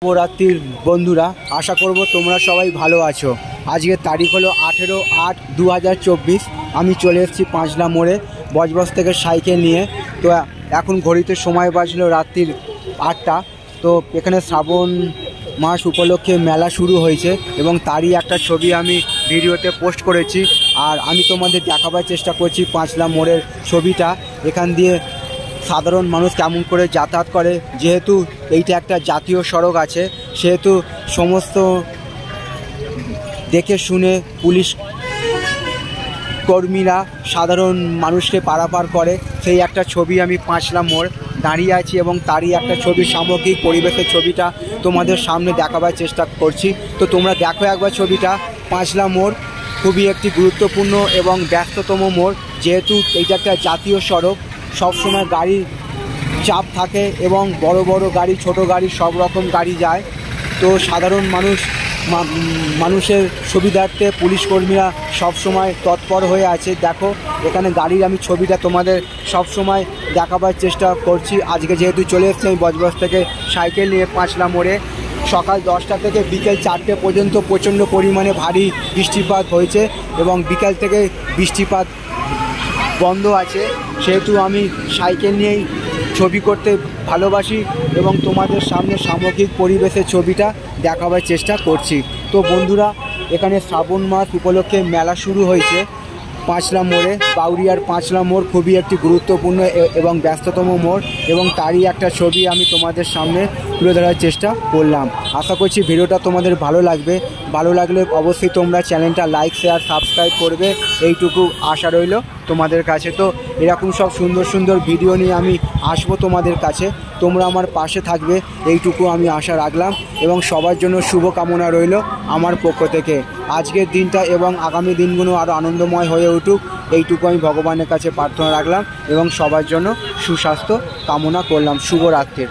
শুভরাত্রির বন্ধুরা, আশা করব তোমরা সবাই ভালো আছো। আজকের তারিখ হলো 18/8/2024। আমি চলে এসেছি পাঁচলা মোড়ে বজবজ থেকে সাইকেল নিয়ে। তো এখন ঘড়িতে সময় বাজলো রাত্রির 8টা। তো এখানে শ্রাবণ মাস উপলক্ষে মেলা শুরু হয়েছে এবং তারই একটা ছবি আমি ভিডিওতে পোস্ট করেছি। আর আমি তোমাদের দেখাবার চেষ্টা করছি পাঁচলা মোড়ের ছবিটা। এখান দিয়ে সাধারণ মানুষ কেমন করে যাতায়াত করে, যেহেতু এইটা একটা জাতীয় সড়ক আছে, সেহেতু সমস্ত দেখে শুনে পুলিশ কর্মীরা সাধারণ মানুষকে পারাপার করে। সেই একটা ছবি আমি পাঁচলা মোড় দাঁড়িয়ে আছি এবং তারই একটা ছবি, সামগ্রিক পরিবেশের ছবিটা তোমাদের সামনে দেখাবার চেষ্টা করছি। তো তোমরা দেখো একবার ছবিটা। পাঁচলা মোড় খুবই একটি গুরুত্বপূর্ণ এবং ব্যস্ততম মোড়, যেহেতু এইটা একটা জাতীয় সড়ক। সবসময় গাড়ি চাপ থাকে এবং বড় বড় গাড়ি, ছোট গাড়ি, সব রকম গাড়ি যায়। তো সাধারণ মানুষের সুবিধার্থে পুলিশ কর্মীরা সবসময় তৎপর হয়ে আছে। দেখো এখানে গাড়ির আমি ছবিটা তোমাদের সবসময় দেখাবার চেষ্টা করছি। আজকে যেহেতু চলে এসেছি আমি বজবজ থেকে সাইকেল নিয়ে পাঁচলা মোড়ে, সকাল 10টা থেকে বিকেল 4টে পর্যন্ত প্রচণ্ড পরিমাণে ভারী বৃষ্টিপাত হয়েছে এবং বিকেল থেকে বৃষ্টিপাত বন্ধ আছে। সেহেতু আমি সাইকেল নিয়েই ছবি করতে ভালোবাসি এবং তোমাদের সামনে সামগ্রিক পরিবেশের ছবিটা দেখাবার চেষ্টা করছি। তো বন্ধুরা, এখানে শ্রাবণ মাস উপলক্ষে মেলা শুরু হয়েছে পাঁচলা মোড়ে। বাউরিয়ার পাঁচলা মোড় খুবই একটি গুরুত্বপূর্ণ এবং ব্যস্ততম মোড় এবং তারই একটা ছবি আমি তোমাদের সামনে তুলে ধরার চেষ্টা করলাম। আশা করছি ভিডিওটা তোমাদের ভালো লাগবে। ভালো লাগলে অবশ্যই তোমরা চ্যানেলটা লাইক, শেয়ার, সাবস্ক্রাইব করবে, এইটুকু আশা রইল তোমাদের কাছে। তো এরকম সব সুন্দর সুন্দর ভিডিও নিয়ে আমি আসবো তোমাদের কাছে, তোমরা আমার পাশে থাকবে, এইটুকু আমি আশা রাখলাম এবং সবার জন্য শুভ কামনা রইল আমার পক্ষ থেকে। আজকের দিনটা এবং আগামী দিনগুলো আরও আনন্দময় হয়ে উঠুক, এইটুকু আমি ভগবানের কাছে প্রার্থনা রাখলাম এবং সবার জন্য সুস্বাস্থ্য কামনা করলাম। শুভরাত্রির।